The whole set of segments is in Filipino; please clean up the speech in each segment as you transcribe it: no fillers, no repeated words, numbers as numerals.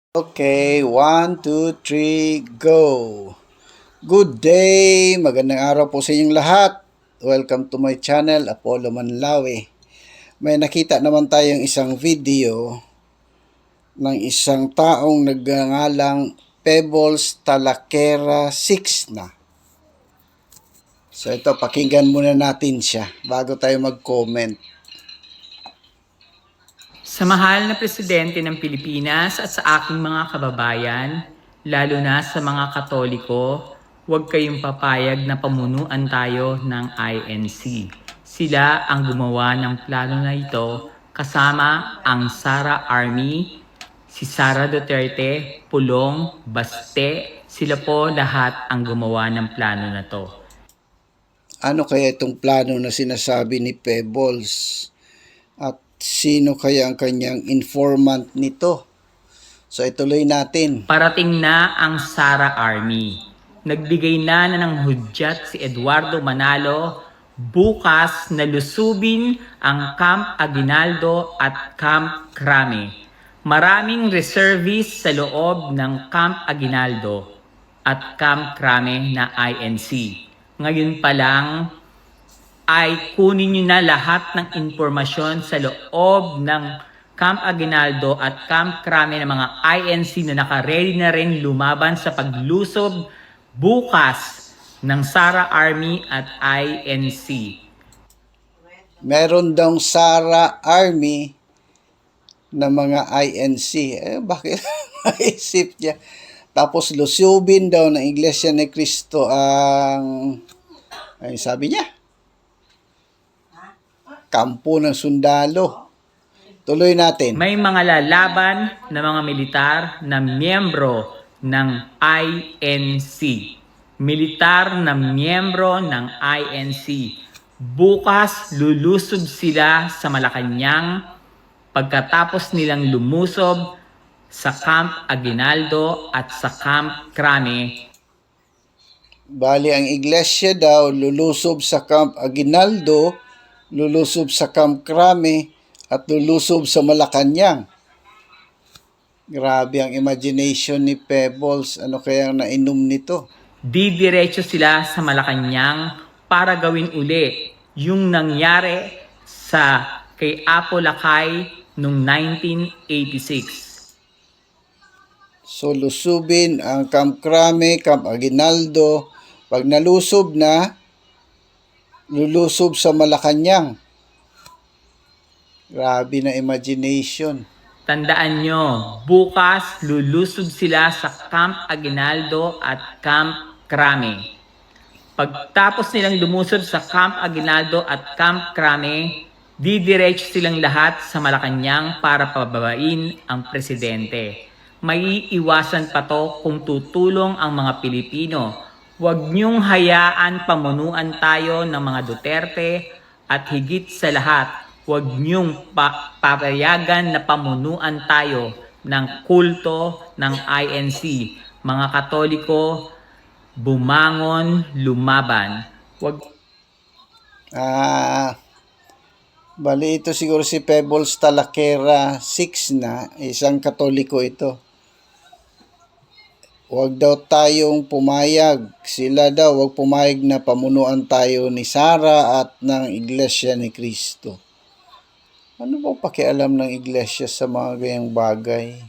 Okay, 1, 2, 3, go! Good day! Magandang araw po sa inyong lahat. Welcome to my channel, Apollo Manlawi. May nakita naman tayong isang video ng isang taong nagngangalang Pebbles Talakera 6 na. So ito, pakinggan muna natin siya bago tayo mag-comment. Sa mahal na Presidente ng Pilipinas at sa aking mga kababayan, lalo na sa mga Katoliko, huwag kayong papayag na pamunuan tayo ng INC. Sila ang gumawa ng plano na ito kasama ang Sara Army, si Sara Duterte, Pulong, Baste, sila po lahat ang gumawa ng plano na to. Ano kaya itong plano na sinasabi ni Pebbles? At sino kaya ang kanyang informant nito? So ituloy natin. Parating na ang Sara Army. Nagbigay na ng hudyat si Eduardo Manalo bukas na lusubin ang Camp Aguinaldo at Camp Crame. Maraming reservists sa loob ng Camp Aguinaldo at Camp Crame na INC. Ngayon pa lang ay kunin nyo na lahat ng impormasyon sa loob ng Camp Aguinaldo at Camp Crame ng mga INC na naka-ready na rin lumaban sa paglusob bukas ng Sara Army at INC. Meron daw Sara Army na mga INC. Bakit maisip niya? Tapos lusubin daw ng Iglesia ni Cristo ang, sabi niya, kampo ng sundalo. Tuloy natin. May mga lalaban na mga militar na miyembro ng INC. Militar na miyembro ng INC. Bukas lulusob sila sa Malacanang pagkatapos nilang lumusob sa Camp Aguinaldo at sa Camp Crame. Bali, ang iglesia daw lulusob sa Camp Aguinaldo, lulusob sa Camp Crame, at lulusob sa Malacanang. Grabe ang imagination ni Pebbles. Ano kaya nainom nito? Didiretso sila sa Malacanang para gawin uli yung nangyari sa kay Apo Lakay noong 1986. So, lusubin ang Camp Crame, Camp Aguinaldo. Pag nalusob na, lulusob sa Malacanang. Grabe na imagination. Tandaan nyo, bukas lulusob sila sa Camp Aguinaldo at Camp Crame. Pagtapos nilang lumusob sa Camp Aguinaldo at Camp Crame, didiretso silang lahat sa Malacanang para pababain ang presidente. May iwasan pa to kung tutulong ang mga Pilipino. Huwag niyong hayaan pamunuan tayo ng mga Duterte at higit sa lahat, huwag niyong papayagan na pamunuan tayo ng kulto ng INC. Mga Katoliko, bumangon, lumaban. Huwag Bali ito siguro si Pebbles Talakera 6 na, isang Katoliko ito. Huwag daw tayong pumayag. Sila daw, huwag pumayag na pamunuan tayo ni Sara at ng Iglesia ni Cristo. Ano ba pakialam ng Iglesia sa mga gayang bagay?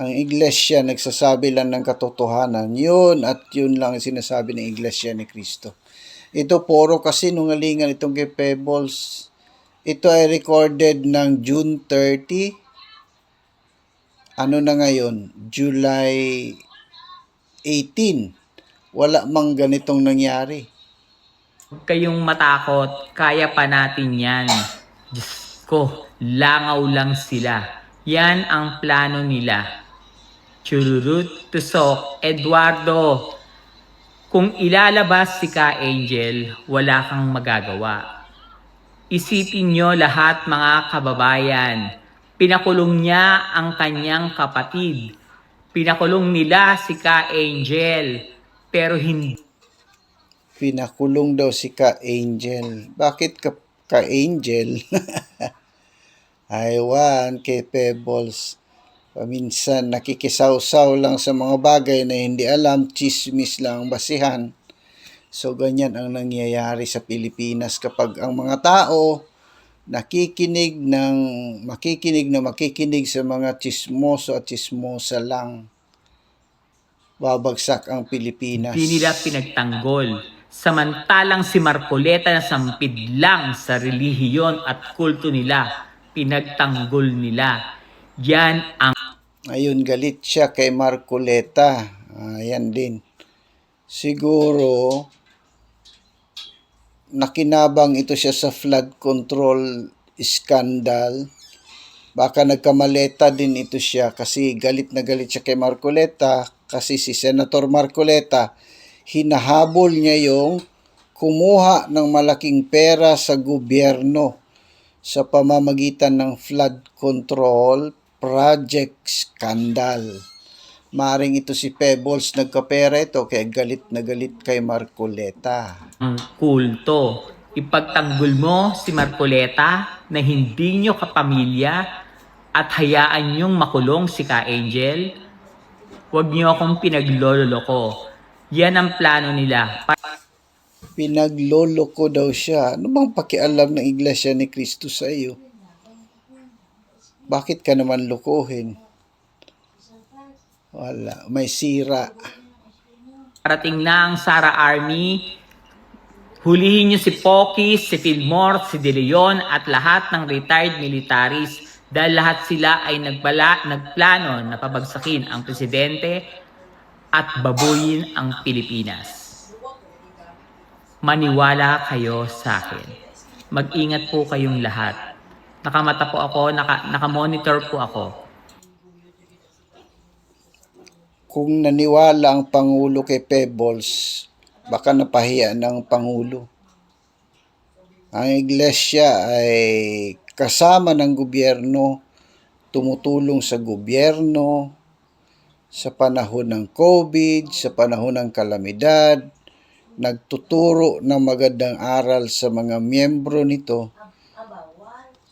Ang Iglesia nagsasabi lang ng katotohanan. Yun at yun lang ang sinasabi ng Iglesia ni Cristo. Ito puro kasi nungalingan itong kay Pebbles. Ito ay recorded ng June 30. Ano na ngayon? July 18. Wala mang ganitong nangyari. kayong matakot, kaya pa natin yan. Diyos ko, langaw lang sila. Yan ang plano nila. Chururut, tusok, Eduardo. Kung ilalabas si Ka Angel, wala kang magagawa. Isipin nyo lahat mga kababayan. Pinakulong niya ang kanyang kapatid. Pinakulong nila si Ka Angel. Pero hindi. Pinakulong daw si Ka Angel. Bakit Ka Angel? Aywan kay Pebbles. Paminsan nakikisawsaw lang sa mga bagay na hindi alam, chismis lang ang basihan. So ganyan ang nangyayari sa Pilipinas kapag ang mga tao makikinig sa mga chismoso at chismosa lang. Babagsak ang Pilipinas. Di nila pinagtanggol. Samantalang si Marcoleta na sampid lang sa relihiyon at kulto nila, pinagtanggol nila. Yan ang Ayun, galit siya kay Marcoleta. Ayan din. Siguro, nakinabang ito siya sa flood control scandal. Baka nagkamaleta din ito siya kasi galit na galit siya kay Marcoleta kasi si Senator Marcoleta, hinahabol niya yung kumuha ng malaking pera sa gobyerno sa pamamagitan ng flood control project scandal. Maring ito si Pebbles nagkapera ito kaya galit na galit kay Marcoleta. kulto. Ipagtanggol mo si Marcoleta na hindi nyo kapamilya at hayaan nyong makulong si Ka Angel. Huwag nyo akong pinagloloko. Yan ang plano nila. Pinagloloko daw siya. Ano bang pakialam ng Iglesia ni Cristo sa iyo? Bakit ka naman lokohin? Wala, may sira. Parating na ang Sara Army. Hulihin nyo si Pocky, si Fillmore, si De Leon at lahat ng retired militaries dahil lahat sila ay nagplano na pabagsakin ang presidente at babuyin ang Pilipinas. Maniwala kayo sa akin. Mag-ingat po kayong lahat. Nakamata po ako, nakamonitor po ako. Kung naniwala ang Pangulo kay Pebbles, baka napahiya ng Pangulo. Ang Iglesia ay kasama ng gobyerno, tumutulong sa gobyerno, sa panahon ng COVID, sa panahon ng kalamidad, nagtuturo ng magandang aral sa mga miyembro nito.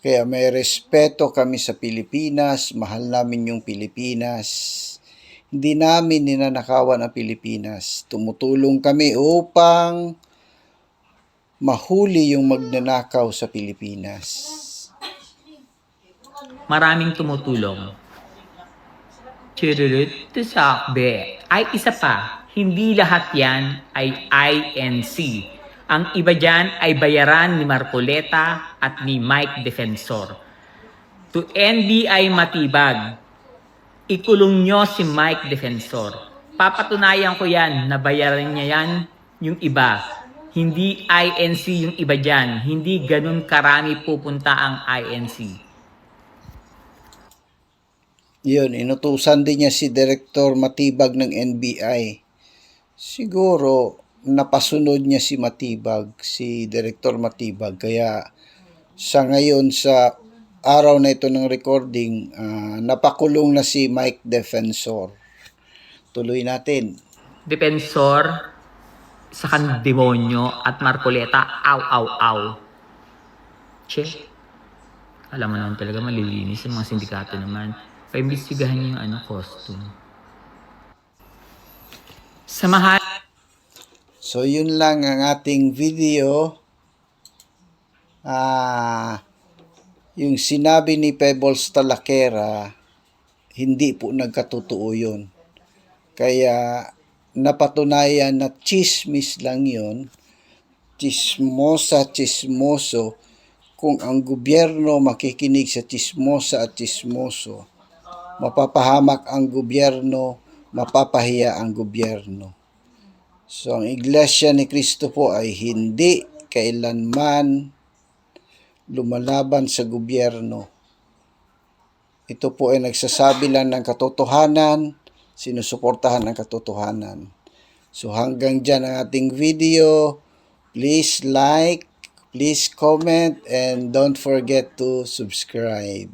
Kaya may respeto kami sa Pilipinas, mahal namin yung Pilipinas. Hindi namin ninanakawan ang Pilipinas. Tumutulong kami upang mahuli yung magnanakaw sa Pilipinas. Maraming tumutulong. Chirurut sakbe. Ay isa pa, hindi lahat yan ay INC. Ang iba dyan ay bayaran ni Marcoleta at ni Mike Defensor. To NBI Matibag, ikulong nyo si Mike Defensor. Papatunayan ko yan na bayaran niya yan yung iba. Hindi INC yung iba dyan. Hindi ganun karami pupunta ang INC. Yun, inutusan din niya si Director Matibag ng NBI. Siguro, napasunod niya si Matibag, si Director Matibag. Kaya sa ngayon, sa araw na ito ng recording, napakulong na si Mike Defensor. Tuloy natin. Defensor sa kan demonyo at Marcoleta, aw. Che, alam mo naman talaga malilinis yung mga sindikato naman. Paimbestigahan niyo yung costume. Samahan. So, yun lang ang ating video. Yung sinabi ni Pebbles Talakera, hindi po nagkatotoo yun. Kaya, napatunayan na chismis lang yun. Chismoso. Kung ang gobyerno makikinig sa chismosa at chismoso, mapapahamak ang gobyerno, mapapahiya ang gobyerno. So, ang Iglesia ni Cristo po ay hindi kailanman lumalaban sa gobyerno. Ito po ay nagsasabi lang ng katotohanan, sinusuportahan ang katotohanan. So, hanggang dyan ang ating video. Please like, please comment, and don't forget to subscribe.